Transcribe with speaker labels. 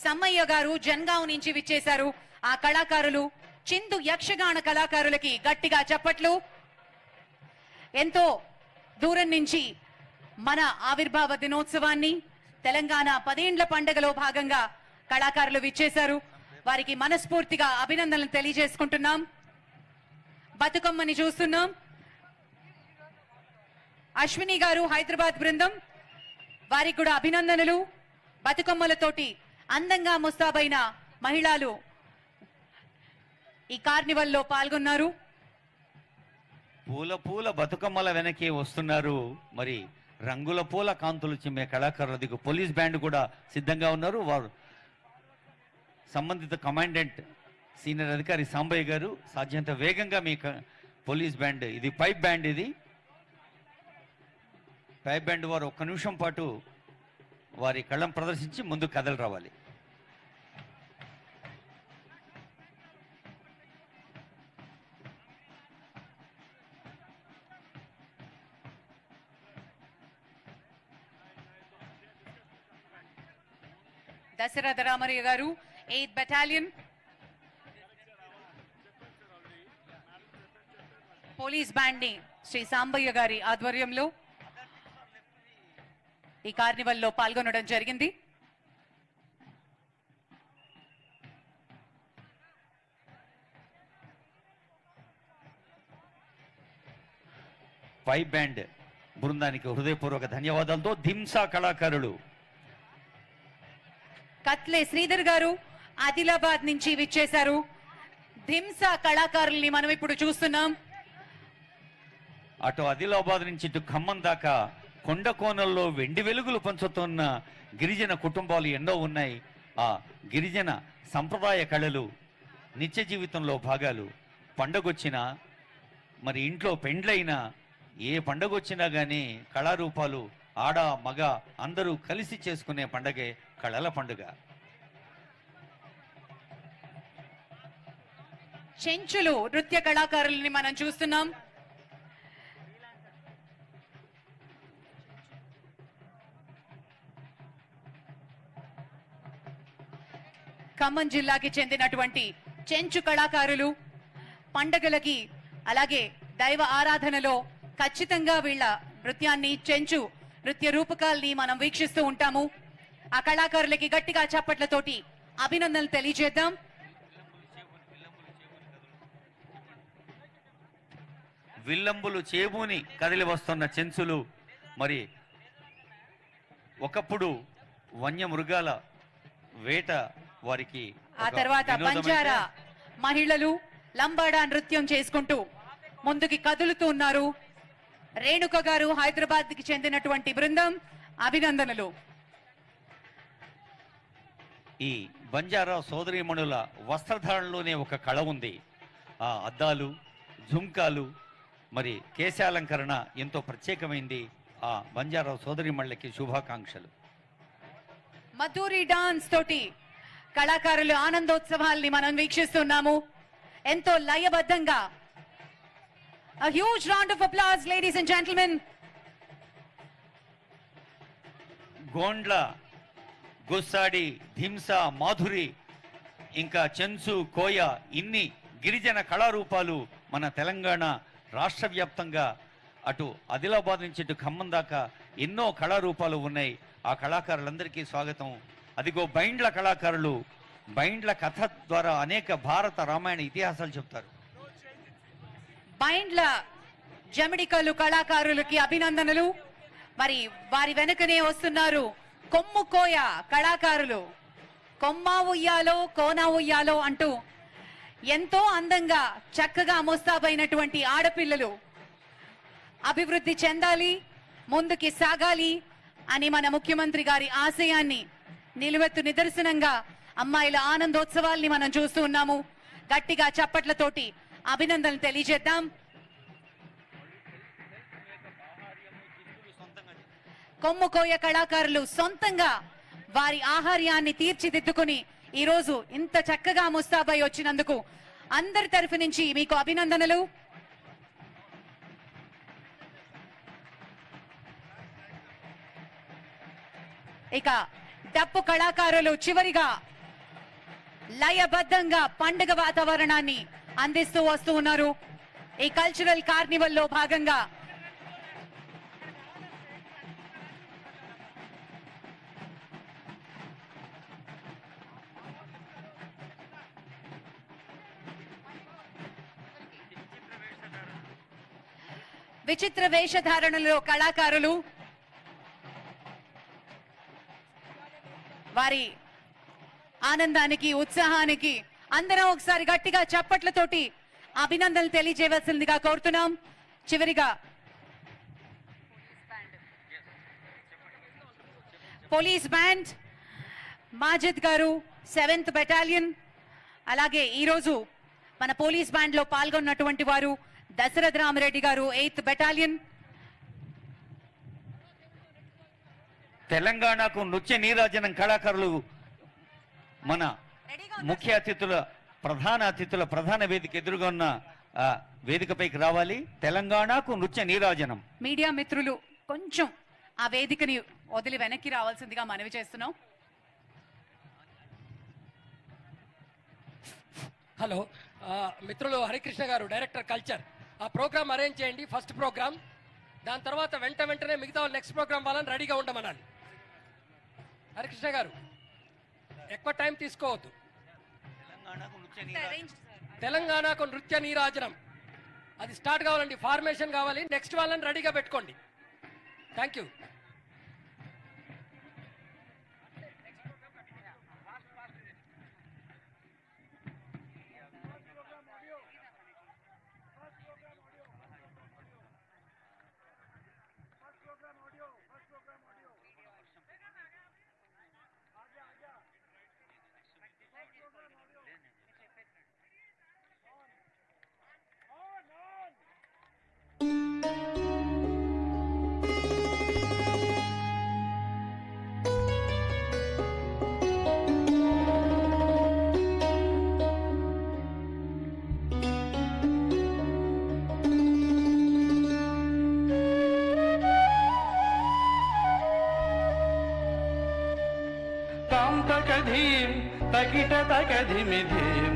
Speaker 1: సమ్మయ్య గారు జన్గావ్ నుంచి విచ్చేశారు. ఆ కళాకారులు చిందు యక్షగాన కళాకారులకి గట్టిగా చప్పట్లు. ఎంతో దూరం నుంచి మన ఆవిర్భావ దినోత్సవాన్ని తెలంగాణ 10 ఏండ్ల పండుగలో భాగంగా కళాకారులు విచ్చేశారు. వారికి మనస్ఫూర్తిగా అభినందనలు తెలియజేసుకుంటున్నాం. బతుకమ్మని చూస్తున్నాం. అశ్విని గారు హైదరాబాద్ బృందం, వారికి కూడా అభినందనలు. బతుకమ్మలతోటి అందంగా ముస్తాబైన మహిళలు ఈ కార్నివల్లో పాల్గొన్నారు.
Speaker 2: పూల పూల బతుకమ్మల వెనకే వస్తున్నారు. మరి రంగుల పూల కాంతులు చిమ్మే కళాకారులకు పోలీస్ బ్యాండ్ కూడా సిద్ధంగా ఉన్నారు. వారు సంబంధిత కమాండెంట్ సీనియర్ అధికారి సాంబయ్య గారు సాధ్యంత వేగంగా మీ పోలీస్ బ్యాండ్, ఇది పైప్ బ్యాండ్, ఇది పైప్ బ్యాండ్ వారు 1 నిమిషం పాటు వారి కళ్ళం ప్రదర్శించి ముందు కథలు రావాలి.
Speaker 1: దశరథ రామయ్య గారు 8th బెటాలియన్ పోలీస్ బ్యాండ్ ని శ్రీ సాంబయ్య గారి ఆధ్వర్యంలో ఈ కార్నివల్లో పాల్గొనడం జరిగింది.
Speaker 2: పైప్ బ్యాండ్ బృందానికి హృదయపూర్వక ధన్యవాదాలతో ధింసా కళాకారులు
Speaker 1: కత్లే శ్రీధర్ గారు ఆదిలాబాద్ నుంచి విచ్చేశారు. ధింసా కళాకారుల్ని మనం ఇప్పుడు చూస్తున్నాం.
Speaker 2: అటు ఆదిలాబాద్ నుంచి ఇటు ఖమ్మం దాకా కొండ కోనల్లో వెండి వెలుగులు పంచుతున్న గిరిజన కుటుంబాలు ఎన్నో ఉన్నాయి. ఆ గిరిజన సంప్రదాయ కళలు నిత్య జీవితంలో భాగాలు. పండగొచ్చినా, మరి ఇంట్లో పెండ్లైనా, ఏ పండగొచ్చినా కానీ కళారూపాలు ఆడ మగ అందరూ కలిసి చేసుకునే పండగే కళల పండుగ.
Speaker 1: చెంచులు నృత్య కళాకారుల్ని మనం చూస్తున్నాం. ఖమ్మం జిల్లాకి చెందినటువంటి చెంచు కళాకారులు పండగలకి అలాగే దైవ ఆరాధనలో ఖచ్చితంగా వీళ్ళ నృత్యాన్ని, చెంచు నృత్య రూపకాల్ని మనం వీక్షిస్తూ ఉంటాము. ఆ కళాకారులకి గట్టిగా చప్పట్లతోటి అభినందనలు తెలియజేద్దాం.
Speaker 2: విల్లంబులు చేబూని కదిలి వస్తున్న చెంచులు. మరి ఒకప్పుడు వన్యమృగాల వేట వారికి,
Speaker 1: ఆ తర్వాత బంజారా మహిళలు లంబాడా నృత్యం చేసుకుంటూ ముందుకి కదులుతూ ఉన్నారు. రేణుక గారు హైదరాబాద్ కి చెందినటువంటి బృందం, అభినందనలు.
Speaker 2: ఈ బంజారా సోదరీమణుల వస్త్రధారణలోనే ఒక కళ ఉంది. ఆ అద్దాలు, జుంకాలు, మరి కేశాలంకరణ ఎంతో ప్రత్యేకమైంది. ఆ బంజారా సోదరీమణులకి శుభాకాంక్షలు.
Speaker 1: మధురి డాన్స్ తోటి కళాకారులు ఆనందోత్సవాల్ని మనం వీక్షిస్తున్నాము ఎంతో లయబద్ధంగా. A huge round of applause, ladies and gentlemen.
Speaker 2: గోండ్ల, Gussadi, Dhimsa, Madhuri, ఇంకా చెంచు, కోయ, ఇన్ని గిరిజన కళారూపాలు మన తెలంగాణ రాష్ట్ర వ్యాప్తంగా అటు ఆదిలాబాద్ నుంచి ఇటు ఖమ్మం దాకా ఎన్నో కళారూపాలు ఉన్నాయి. ఆ కళాకారులందరికీ స్వాగతం. అదిగో బైండ్ల కళాకారులు, బైండ్ల కథ ద్వారా అనేక భారత రామాయణ ఇతిహాసాలు చెప్తారు.
Speaker 1: బైండ్ల జమిడికలు కళాకారులకి అభినందనలు. మరి వారి వెనుకనే వస్తున్నారు కొమ్ము కోయ కళాకారులు. కొమ్మ ఉయ్యాలో కోన ఉయ్యాలో అంటూ ఎంతో అందంగా చక్కగా ముస్తాబైనటువంటి ఆడపిల్లలు అభివృద్ధి చెందాలి, ముందుకి సాగాలి అని మన ముఖ్యమంత్రి గారి ఆశయాన్ని నిలువెత్తు నిదర్శనంగా అమ్మాయిల ఆనందోత్సవాల్ని మనం చూస్తూ ఉన్నాము. గట్టిగా చప్పట్లతోటి అభినందనలు తెలియజేద్దాం. కొమ్ముకోయ కళాకారులు సొంతంగా వారి ఆహార్యాన్ని తీర్చిదిద్దుకుని ఈ రోజు ఇంత చక్కగా ముస్తాబై వచ్చినందుకు అందరి తరఫు నుంచి మీకు అభినందనలు. ఇక డప్పు కళాకారులు చివరిగా లయబద్ధంగా పండుగ వాతావరణాన్ని అందిస్తూ వస్తూ ఉన్నారు. ఈ కల్చరల్ కార్నివల్ లో భాగంగా విచిత్ర వేషధారణలో కళాకారులు వారి ఆనందానికి ఉత్సాహానికి అందరం ఒకసారి గట్టిగా చప్పట్లతోటి అభినందనలు తెలియజేయవలసిందిగా కోరుతున్నాం. చివరిగా పోలీస్ బ్యాండ్ మాజిద్ గారు 7th బెటాలియన్, అలాగే ఈరోజు మన పోలీస్ బ్యాండ్ లో పాల్గొన్నటువంటి వారు దశరథ రామరెడ్డి గారు 8th బెటాలియన్.
Speaker 2: తెలంగాణకు నృత్య నీరాజనం కళాకారులు మన ముఖ్య అతిథుల ప్రధాన వేదిక ఎదురుగా ఉన్న వేదికపైకి రావాలి. తెలంగాణకు నృత్య నీరాజనం.
Speaker 1: మీడియా మిత్రులు కొంచెం ఆ వేదికని వదిలి వెనక్కి రావాల్సిందిగా మనవి చేస్తున్నాం.
Speaker 3: హలో మిత్రులు, హరికృష్ణ గారు డైరెక్టర్ కల్చర్, ఆ ప్రోగ్రామ్ అరేంజ్ చేయండి. ఫస్ట్ ప్రోగ్రామ్, దాని తర్వాత వెంటనే మిగతా నెక్స్ట్ ప్రోగ్రామ్ వాళ్ళని రెడీగా ఉండమనాలి. హరికృష్ణ గారు ఎక్కువ టైం తీసుకోవద్దు. తెలంగాణకు నృత్య నీరాజనం అది స్టార్ట్ కావాలండి. ఫార్మేషన్ కావాలి. నెక్స్ట్ వాళ్ళని రెడీగా పెట్టుకోండి. Thank you.
Speaker 4: తకిట తకధిమి ధీం